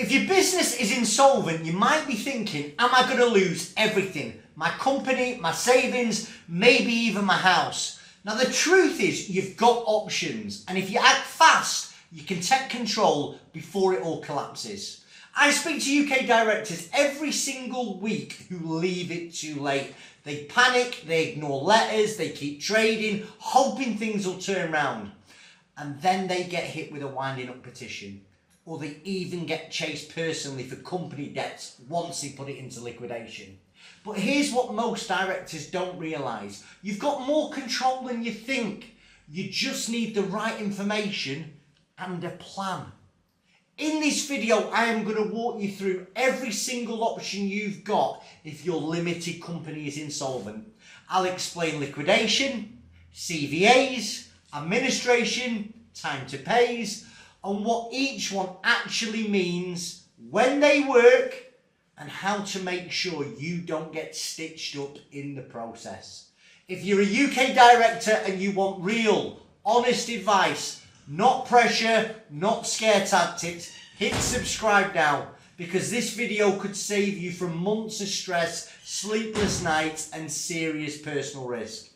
If your business is insolvent, you might be thinking, am I going to lose everything? My company, my savings, maybe even my house. Now the truth is you've got options, and if you act fast, you can take control before it all collapses. I speak to UK directors every single week who leave it too late. They panic, they ignore letters, they keep trading, hoping things will turn around. And then they get hit with a winding up petition. Or they even get chased personally for company debts once they put it into liquidation. But here's what most directors don't realise. You've got more control than you think. You just need the right information and a plan. In this video, I am going to walk you through every single option you've got if your limited company is insolvent. I'll explain liquidation, CVAs, administration, time to pays, and what each one actually means, when they work, and how to make sure you don't get stitched up in the process. If you're a UK director and you want real, honest advice, not pressure, not scare tactics, hit subscribe now, because this video could save you from months of stress, sleepless nights, and serious personal risk.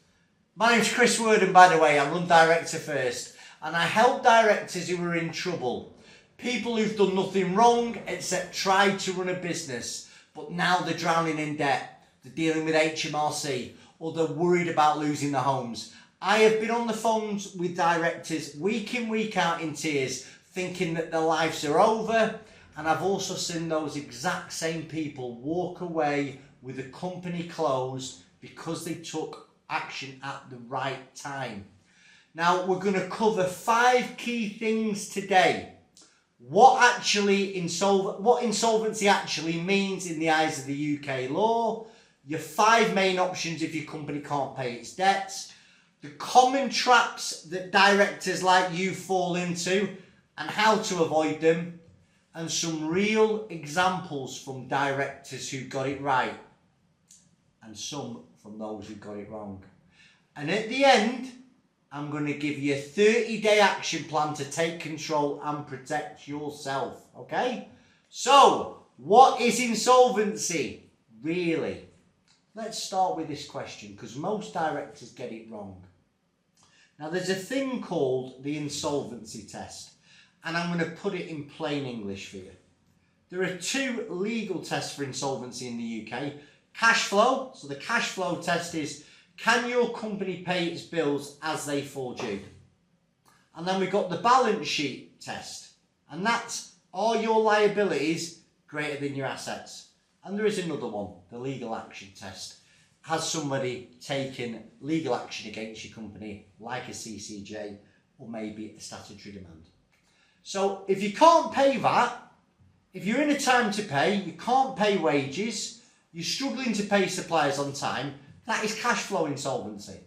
My name's Chris Worden, by the way. I run Director First, and I help directors who are in trouble. People who've done nothing wrong except tried to run a business, but now they're drowning in debt. They're dealing with HMRC, or they're worried about losing their homes. I have been on the phones with directors week in, week out in tears, thinking that their lives are over. And I've also seen those exact same people walk away with a company closed because they took action at the right time. Now we're going to cover 5 key things today. What insolvency actually means in the eyes of the UK law, your 5 main options if your company can't pay its debts, the common traps that directors like you fall into and how to avoid them, and some real examples from directors who got it right and some from those who got it wrong. And at the end, I'm going to give you a 30-day action plan to take control and protect yourself, okay? So, what is insolvency, really? Let's start with this question, because most directors get it wrong. Now, there's a thing called the insolvency test, and I'm going to put it in plain English for you. There are 2 legal tests for insolvency in the UK. Cash flow, so the cash flow test is, can your company pay its bills as they fall due? And then we've got the balance sheet test. And that's, are your liabilities greater than your assets? And there is another one, the legal action test. Has somebody taken legal action against your company, like a CCJ, or maybe a statutory demand? So if you can't pay that, if you're in a time to pay, you can't pay wages, you're struggling to pay suppliers on time, that is cash flow insolvency.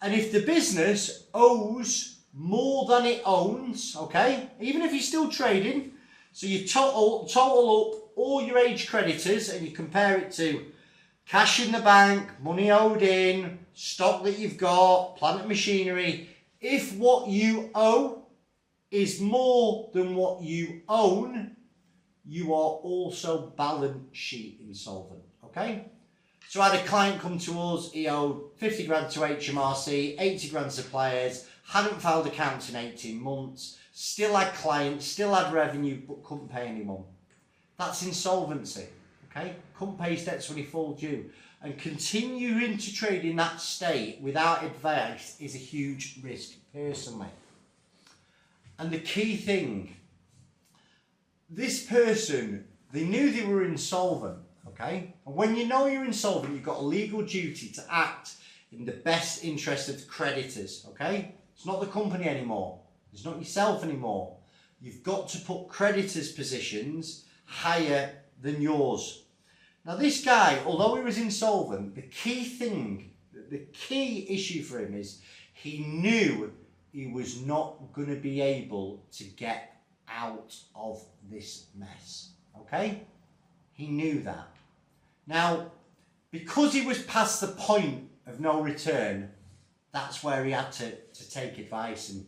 And if the business owes more than it owns, okay, even if you're still trading, so you total up all your aged creditors and you compare it to cash in the bank, money owed in, stock that you've got, plant and machinery, if what you owe is more than what you own, you are also balance sheet insolvent, okay? So I had a client come to us, he owed 50 grand to HMRC, 80 grand suppliers, hadn't filed accounts in 18 months, still had clients, still had revenue, but couldn't pay anyone. That's insolvency, okay? Couldn't pay his debts when he fall due. And continuing to trade in that state without advice is a huge risk, personally. And the key thing, this person, they knew they were insolvent. Okay? And when you know you're insolvent, you've got a legal duty to act in the best interest of the creditors. Okay? It's not the company anymore. It's not yourself anymore. You've got to put creditors' positions higher than yours. Now this guy, although he was insolvent, the key issue for him is he knew he was not going to be able to get out of this mess. Okay? He knew that. Now, because he was past the point of no return, that's where he had to take advice and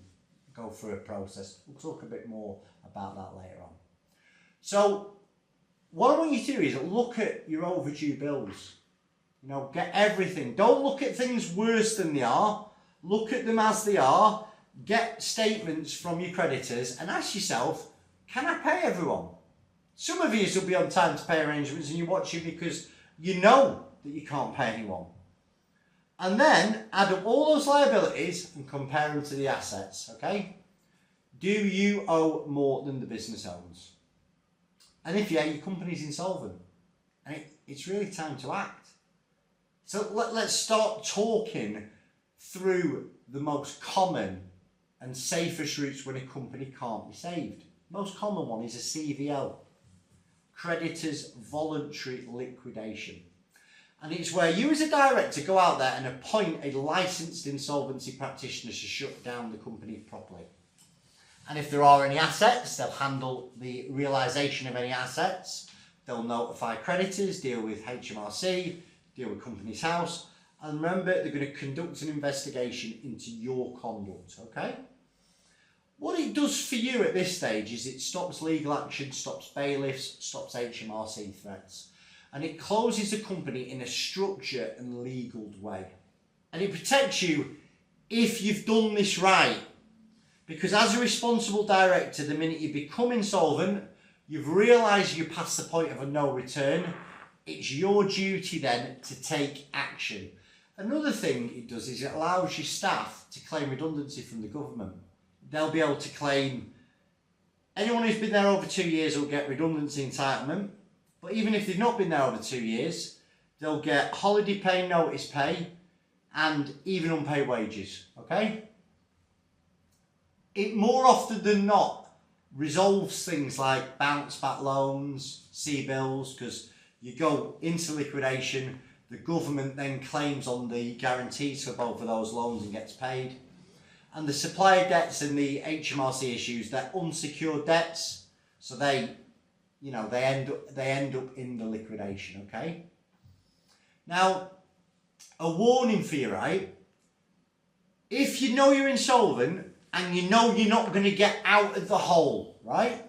go through a process. We'll talk a bit more about that later on. So what I want you to do is look at your overdue bills. You know, get everything. Don't look at things worse than they are. Look at them as they are. Get statements from your creditors and ask yourself, can I pay everyone? Some of you will be on time to pay arrangements and you're watching because you know that you can't pay anyone. And then add up all those liabilities and compare them to the assets, okay? Do you owe more than the business owns? And if yeah, your company's insolvent. And it's really time to act. So let's start talking through the most common and safest routes when a company can't be saved. Most common one is a CVL, creditors voluntary liquidation. And it's where you as a director go out there and appoint a licensed insolvency practitioner to shut down the company properly. And if there are any assets, they'll handle the realisation of any assets. They'll notify creditors, deal with HMRC, deal with Companies House. And remember, they're going to conduct an investigation into your conduct, okay? What it does for you at this stage is it stops legal action, stops bailiffs, stops HMRC threats. And it closes the company in a structured and legal way. And it protects you if you've done this right. Because as a responsible director, the minute you become insolvent, you've realised you're past the point of a no return, it's your duty then to take action. Another thing it does is it allows your staff to claim redundancy from the government. They'll be able to claim, anyone who's been there over 2 years will get redundancy entitlement. But even if they've not been there over 2 years, they'll get holiday pay, notice pay, and even unpaid wages, okay? It more often than not resolves things like bounce back loans, C-bills, because you go into liquidation, the government then claims on the guarantees for both of those loans and gets paid. And the supplier debts and the HMRC issues, they're unsecured debts, so they end up in the liquidation, okay? Now, a warning for you, right? If you know you're insolvent and you know you're not going to get out of the hole, right?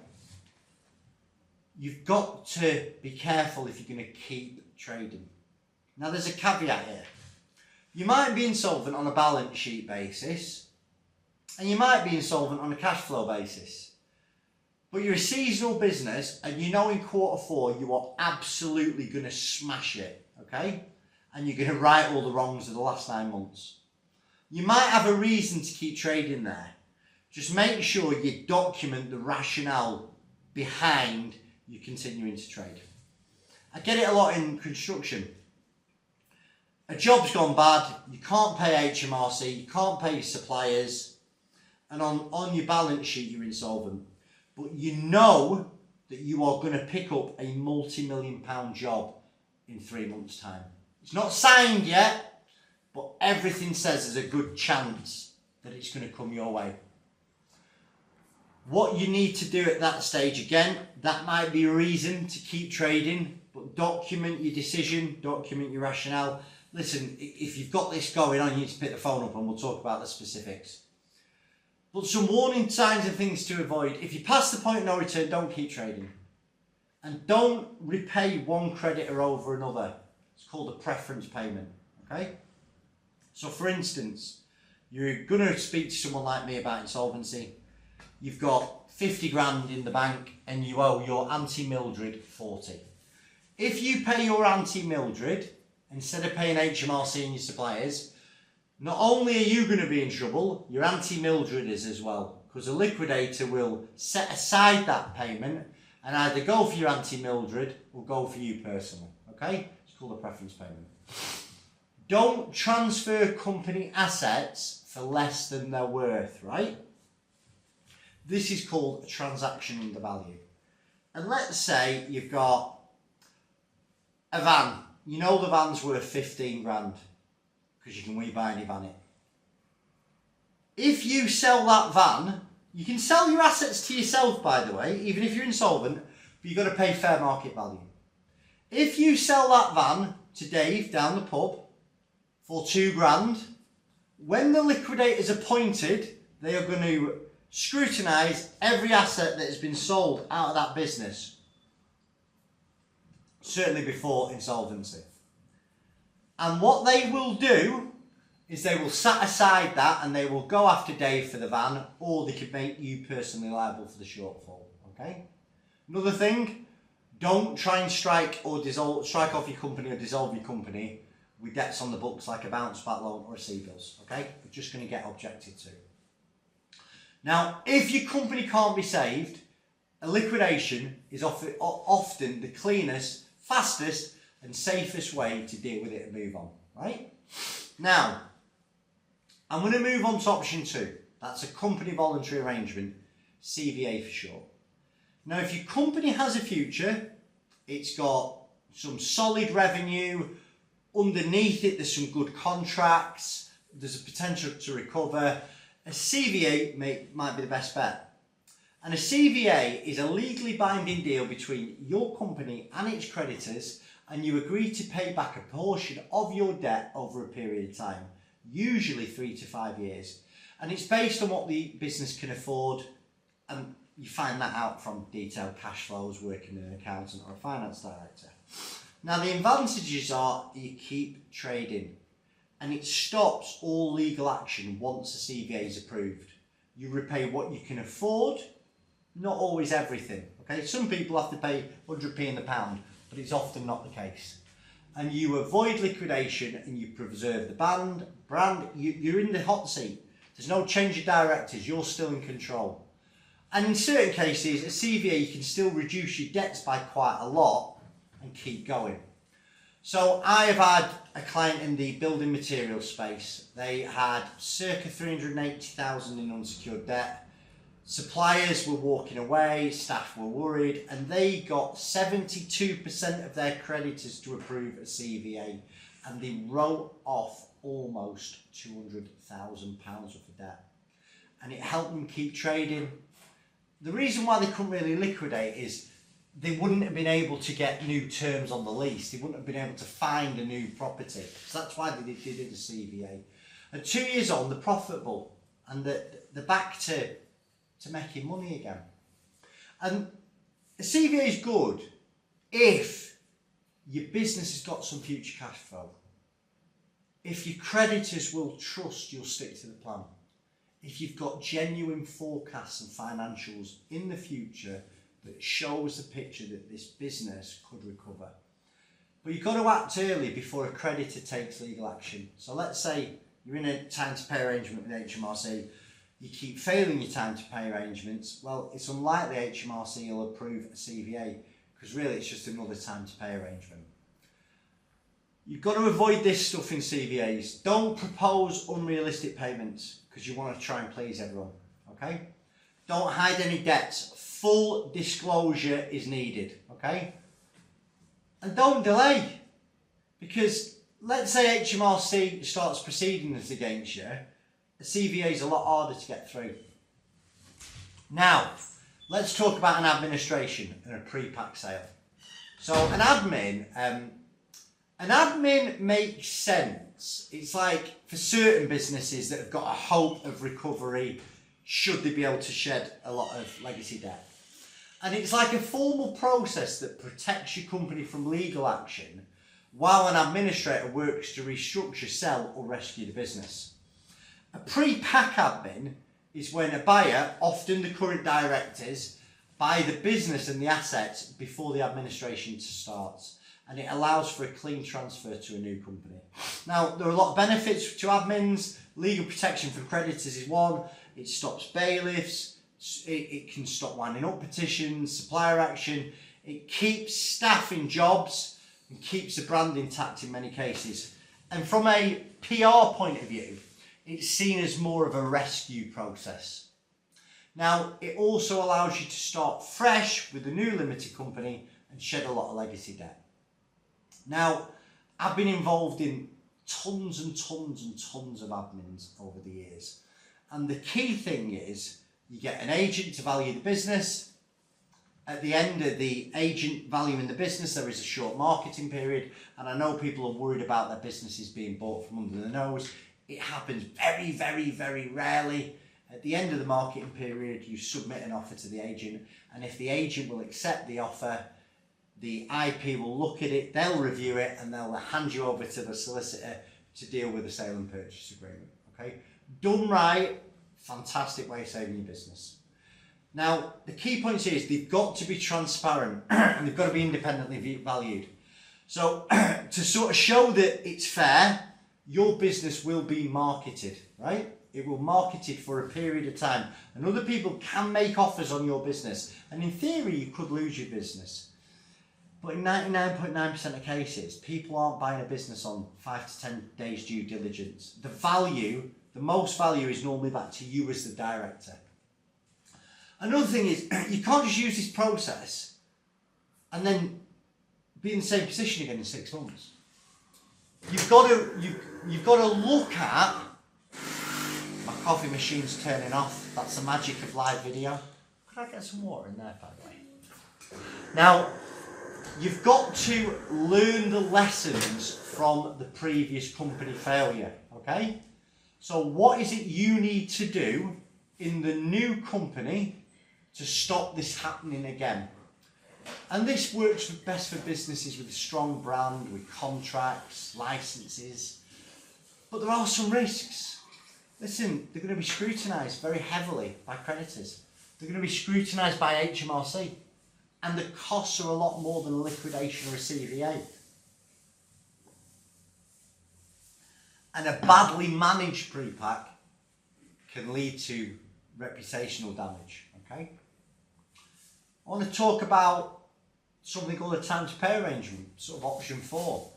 You've got to be careful if you're going to keep trading. Now, there's a caveat here. You might be insolvent on a balance sheet basis, and you might be insolvent on a cash flow basis. But you're a seasonal business and you know in Q4 you are absolutely going to smash it, okay? And you're going to right all the wrongs of the last 9 months. You might have a reason to keep trading there. Just make sure you document the rationale behind you continuing to trade. I get it a lot in construction. A job's gone bad, you can't pay HMRC, you can't pay your suppliers, and on your balance sheet you're insolvent. But you know that you are going to pick up a multi-million-pound job in 3 months' time. It's not signed yet, but everything says there's a good chance that it's going to come your way. What you need to do at that stage, again, that might be a reason to keep trading, but document your decision, document your rationale. Listen, if you've got this going on, you need to pick the phone up and we'll talk about the specifics. But some warning signs and things to avoid. If you pass the point of no return, don't keep trading. And don't repay one creditor over another. It's called a preference payment, okay? So for instance, you're going to speak to someone like me about insolvency. You've got 50 grand in the bank and you owe your Auntie Mildred 40. If you pay your Auntie Mildred, instead of paying HMRC and your suppliers, not only are you going to be in trouble, your Auntie Mildred is as well, because a liquidator will set aside that payment and either go for your Auntie Mildred or go for you personally, okay? It's called a preference payment. Don't transfer company assets for less than they're worth, right? This is called a transaction under value. And let's say you've got a van. You know the van's worth 15 grand. Because you can we buy any van it. If you sell that van, you can sell your assets to yourself, by the way, even if you're insolvent, but you've got to pay fair market value. If you sell that van to Dave down the pub for 2 grand, when the liquidator's appointed, they are going to scrutinise every asset that has been sold out of that business. certainly before insolvency. And what they will do is they will set aside that and they will go after Dave for the van, or they could make you personally liable for the shortfall. Okay. Another thing, don't try and strike off your company or dissolve your company with debts on the books like a bounce back loan or a CBILS. Okay, you're just going to get objected to. Now, if your company can't be saved, a liquidation is often the cleanest, fastest and safest way to deal with it and move on, right? Now, I'm going to move on to option 2. That's a company voluntary arrangement, CVA for short. Now, if your company has a future, it's got some solid revenue, underneath it there's some good contracts, there's a potential to recover, a CVA might be the best bet. And a CVA is a legally binding deal between your company and its creditors, and you agree to pay back a portion of your debt over a period of time, usually 3 to 5 years. And it's based on what the business can afford, and you find that out from detailed cash flows, working with an accountant or a finance director. Now, the advantages are you keep trading, and it stops all legal action once a CVA is approved. You repay what you can afford, not always everything. Okay, some people have to pay 100p in the pound, but it's often not the case. And you avoid liquidation and you preserve the brand. You're in the hot seat. There's no change of directors. You're still in control. And in certain cases, a CVA, you can still reduce your debts by quite a lot and keep going. So I have had a client in the building materials space. They had circa 380,000 in unsecured debt. Suppliers were walking away, staff were worried, and they got 72% of their creditors to approve a CVA, and they wrote off almost £200,000 worth of debt. And it helped them keep trading. The reason why they couldn't really liquidate is they wouldn't have been able to get new terms on the lease. They wouldn't have been able to find a new property. So that's why they did a CVA. And 2 years on, they're profitable and they're back to making money again. And a CVA is good if your business has got some future cash flow. If your creditors will trust you'll stick to the plan. If you've got genuine forecasts and financials in the future that shows the picture that this business could recover. But you've got to act early before a creditor takes legal action. So let's say you're in a time to pay arrangement with HMRC, you keep failing your time to pay arrangements, well, it's unlikely HMRC will approve a CVA because really it's just another time to pay arrangement. You've got to avoid this stuff in CVAs. Don't propose unrealistic payments because you want to try and please everyone, okay? Don't hide any debts. Full disclosure is needed, okay? And don't delay, because let's say HMRC starts proceedings against you, a CVA is a lot harder to get through. Now, let's talk about an administration and a pre-pack sale. So an admin makes sense. It's like for certain businesses that have got a hope of recovery should they be able to shed a lot of legacy debt. And it's like a formal process that protects your company from legal action while an administrator works to restructure, sell or rescue the business. A pre-pack admin is when a buyer, often the current directors, buy the business and the assets before the administration starts, and it allows for a clean transfer to a new company. Now, there are a lot of benefits to admins. Legal protection for creditors is one. It stops bailiffs. It can stop winding up petitions, supplier action. It keeps staff in jobs and keeps the brand intact in many cases. And from a PR point of view, it's seen as more of a rescue process. Now, it also allows you to start fresh with a new limited company and shed a lot of legacy debt. Now, I've been involved in tons and tons and tons of admins over the years. And the key thing is you get an agent to value the business. At the end of the agent valuing the business, there is a short marketing period. And I know people are worried about their businesses being bought from under the nose. It happens very, very, very rarely. At the end of the marketing period, you submit an offer to the agent. And if the agent will accept the offer, the IP will look at it, they'll review it, and they'll hand you over to the solicitor to deal with the sale and purchase agreement. Okay, done right, fantastic way of saving your business. Now, the key points here is they've got to be transparent and they've got to be independently valued. So to sort of show that it's fair, your business will be marketed, right? It will marketed for a period of time, and other people can make offers on your business, and in theory you could lose your business. But in 99.9% of cases, people aren't buying a business on 5 to 10 days due diligence. The value, the most value, is normally back to you as the director. Another thing is, you can't just use this process and then be in the same position again in 6 months. You've got to look at, my coffee machine's turning off. That's the magic of live video. Could I get some water in there, by the way? Now, you've got to learn the lessons from the previous company failure, okay? So what is it you need to do in the new company to stop this happening again? And this works best for businesses with a strong brand, with contracts, licenses. But there are some risks. Listen, they're going to be scrutinised very heavily by creditors. They're going to be scrutinised by HMRC. And the costs are a lot more than a liquidation or a CVA. And a badly managed pre-pack can lead to reputational damage, okay? I want to talk about something called a time to pay arrangement, sort of option 4.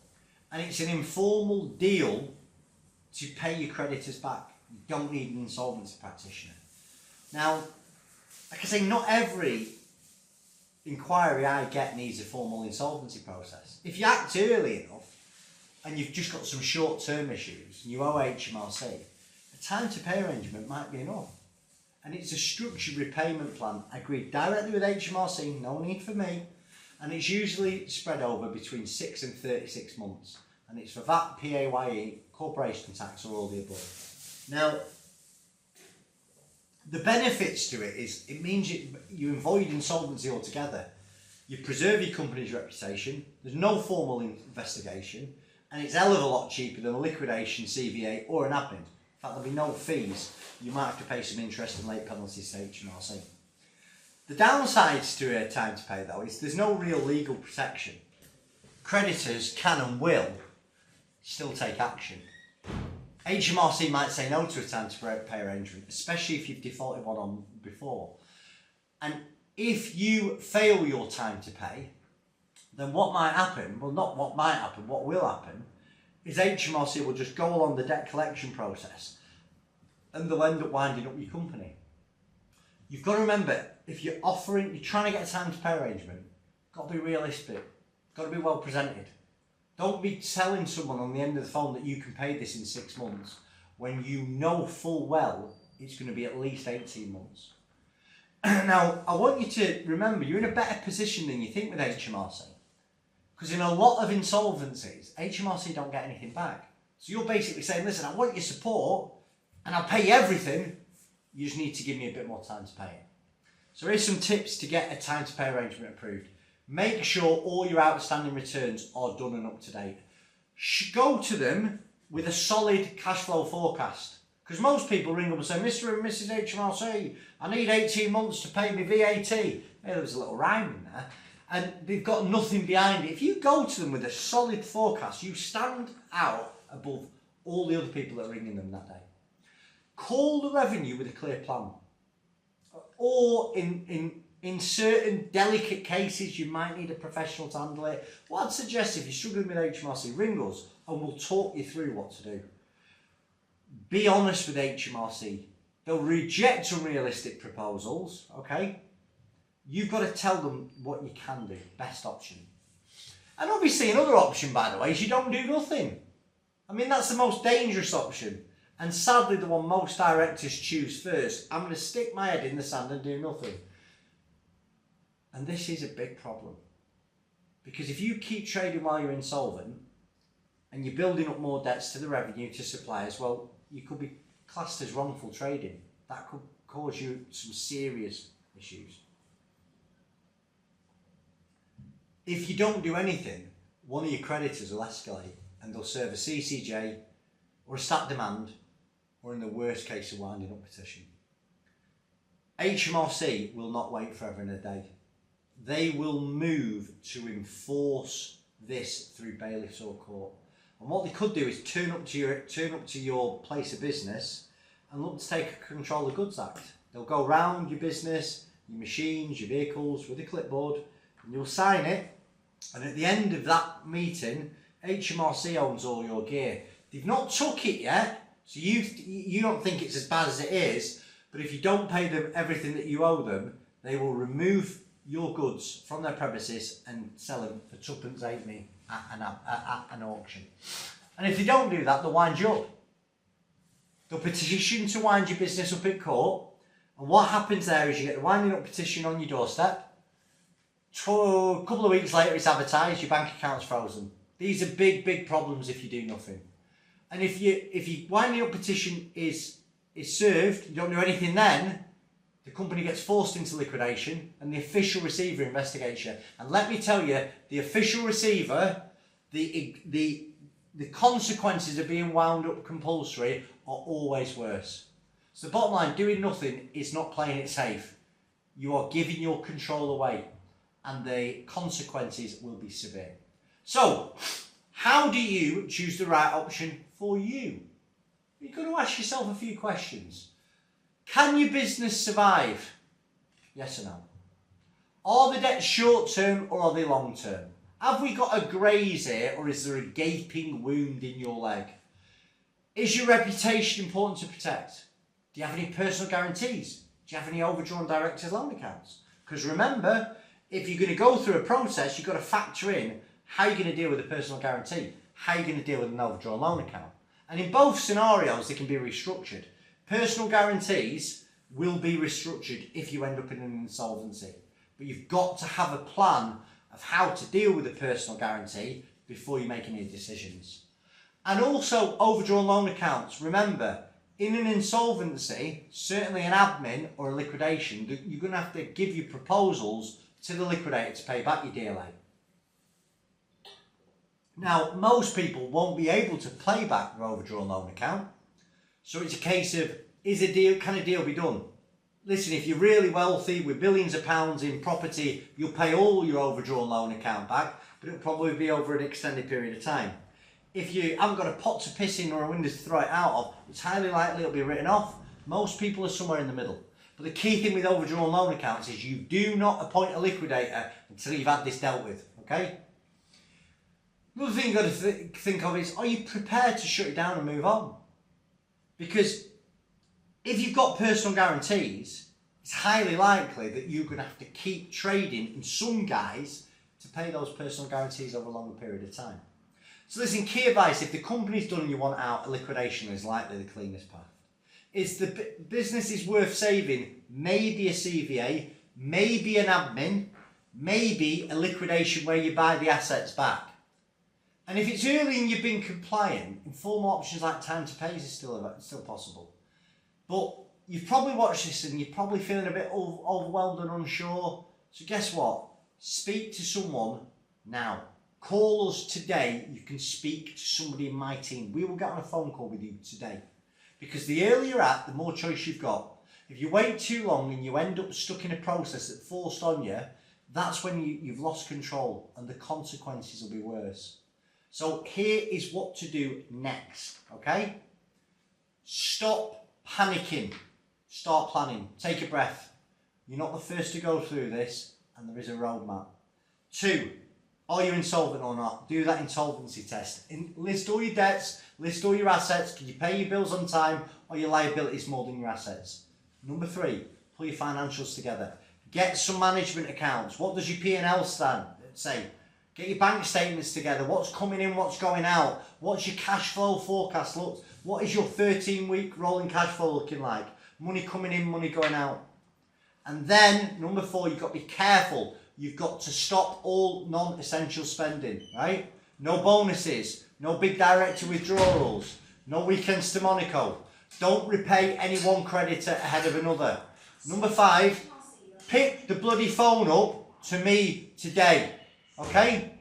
And it's an informal deal to pay your creditors back. You don't need an insolvency practitioner. Now, like I say, not every inquiry I get needs a formal insolvency process. If you act early enough and you've just got some short-term issues and you owe HMRC, a time to pay arrangement might be enough. And it's a structured repayment plan agreed directly with HMRC, no need for me, and it's usually spread over between 6 and 36 months. And it's for VAT, PAYE, corporation tax, or all the above. Now, the benefits to it is it means you avoid insolvency altogether. You preserve your company's reputation, there's no formal investigation, and it's a hell of a lot cheaper than a liquidation, CVA, or an admin. In fact, there'll be no fees. You might have to pay some interest and late penalties to HMRC. The downsides to a time to pay, though, is there's no real legal protection. Creditors can and will still take action. HMRC might say no to a time to pay arrangement, especially if you've defaulted one on before. And if you fail your time to pay, then what might happen, well, not what might happen, what will happen, is HMRC will just go along the debt collection process and they'll end up winding up your company. You've got to remember, if you're trying to get a time to pay arrangement, got to be realistic, got to be well presented. Don't be telling someone on the end of the phone that you can pay this in 6 months when you know full well it's going to be at least 18 months. Now, I want you to remember you're in a better position than you think with HMRC. Because in a lot of insolvencies, HMRC don't get anything back. So you're basically saying, listen, I want your support and I'll pay you everything. You just need to give me a bit more time to pay it. So here's some tips to get a time to pay arrangement approved. Make sure all your outstanding returns are done and up to date. Go to them with a solid cash flow forecast. Because most people ring up and say, Mr. and Mrs. HMRC, I need 18 months to pay me VAT. Hey, there was a little rhyme in there. And they've got nothing behind it. If you go to them with a solid forecast, you stand out above all the other people that are ringing them that day. Call the revenue with a clear plan. Or in certain delicate cases, you might need a professional to handle it. What I'd suggest, if you're struggling with HMRC, ring us and we'll talk you through what to do. Be honest with HMRC. They'll reject unrealistic proposals, okay? You've got to tell them what you can do, best option. And obviously another option, by the way, is you don't do nothing. I mean, that's the most dangerous option. And sadly, the one most directors choose first. I'm going to stick my head in the sand and do nothing. And this is a big problem. Because if you keep trading while you're insolvent and you're building up more debts to the revenue, to suppliers, well, you could be classed as wrongful trading. That could cause you some serious issues. If you don't do anything, one of your creditors will escalate and they'll serve a CCJ or a stat demand, or in the worst case, a winding up petition. HMRC will not wait forever and a day. They will move to enforce this through bailiffs or court. And what they could do is turn up to your place of business and look to take control of the Goods Act. They'll go round your business, your machines, your vehicles with a clipboard, and you'll sign it. And at the end of that meeting, HMRC owns all your gear. They've not took it yet, so you don't think it's as bad as it is. But if you don't pay them everything that you owe them, they will remove your goods from their premises and sell them for tuppence halfpenny at an auction. And if they don't do that, they'll wind you up. They'll petition to wind your business up in court. And what happens there is you get the winding up petition on your doorstep. A couple of weeks later, it's advertised, your bank account's frozen. These are big, big problems if you do nothing. And if your winding up petition is served, you don't do anything then, the company gets forced into liquidation and the official receiver investigates you. And let me tell you, the official receiver, the consequences of being wound up compulsory are always worse. So the bottom line, doing nothing is not playing it safe. You are giving your control away and the consequences will be severe. So, how do you choose the right option for you? You've got to ask yourself a few questions. Can your business survive? Yes or no? Are the debts short term or are they long term? Have we got a graze here or is there a gaping wound in your leg? Is your reputation important to protect? Do you have any personal guarantees? Do you have any overdrawn directors' loan accounts? Because remember, if you're going to go through a process, you've got to factor in how you're going to deal with a personal guarantee, how you're going to deal with an overdrawn loan account. And in both scenarios, they can be restructured. Personal guarantees will be restructured if you end up in an insolvency. But you've got to have a plan of how to deal with a personal guarantee before you make any decisions. And also overdrawn loan accounts. Remember, in an insolvency, certainly an admin or a liquidation, you're going to have to give your proposals to the liquidator to pay back your DLA. Now, most people won't be able to pay back their overdrawn loan account. So it's a case of, can a deal be done? Listen, if you're really wealthy with billions of pounds in property, you'll pay all your overdrawn loan account back, but it'll probably be over an extended period of time. If you haven't got a pot to piss in or a window to throw it out of, it's highly likely it'll be written off. Most people are somewhere in the middle. But the key thing with overdrawn loan accounts is you do not appoint a liquidator until you've had this dealt with, okay? Another thing you've got to think of is, are you prepared to shut it down and move on? Because if you've got personal guarantees, it's highly likely that you're going to have to keep trading in some guise to pay those personal guarantees over a longer period of time. So listen, key advice, if the company's done and you want out, a liquidation is likely the cleanest path. Is the business is worth saving, maybe a CVA, maybe an admin, maybe a liquidation where you buy the assets back. And if it's early and you've been compliant, informal options like time to pay is still possible. But you've probably watched this and you're probably feeling a bit overwhelmed and unsure. So guess what? Speak to someone now. Call us today. You can speak to somebody in my team. We will get on a phone call with you today. Because the earlier you're at, the more choice you've got. If you wait too long and you end up stuck in a process that's forced on you, that's when you've lost control and the consequences will be worse. So here is what to do next, okay? Stop panicking. Start planning. Take a breath. You're not the first to go through this and there is a roadmap. 2, are you insolvent or not? Do that insolvency test. List all your debts, list all your assets. Can you pay your bills on time or your liabilities more than your assets? Number 3, pull your financials together. Get some management accounts. What does your P&L say? Get your bank statements together. What's coming in, what's going out? What's your cash flow forecast look? What is your 13-week rolling cash flow looking like? Money coming in, money going out. And then, number 4, you've got to be careful. You've got to stop all non-essential spending, right? No bonuses, no big director withdrawals, no weekends to Monaco. Don't repay any one creditor ahead of another. Number 5, pick the bloody phone up to me today. Okay?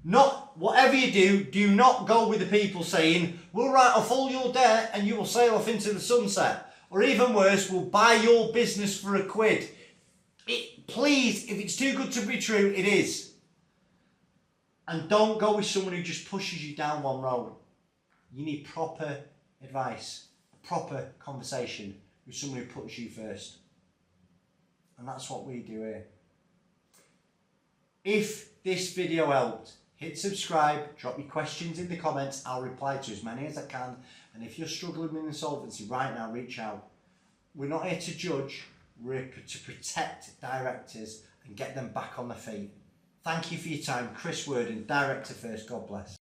Not, whatever you do not go with the people saying, we'll write off all your debt and you will sail off into the sunset. Or even worse, we'll buy your business for £1. Please, if it's too good to be true, it is. And don't go with someone who just pushes you down one road. You need proper advice, a proper conversation with someone who puts you first. And that's what we do here. If this video helped, hit subscribe, drop your questions in the comments. I'll reply to as many as I can. And if you're struggling with insolvency right now, reach out. We're not here to judge, we're here to protect directors and get them back on their feet. Thank you for your time. Chris Worden, Director First. God bless.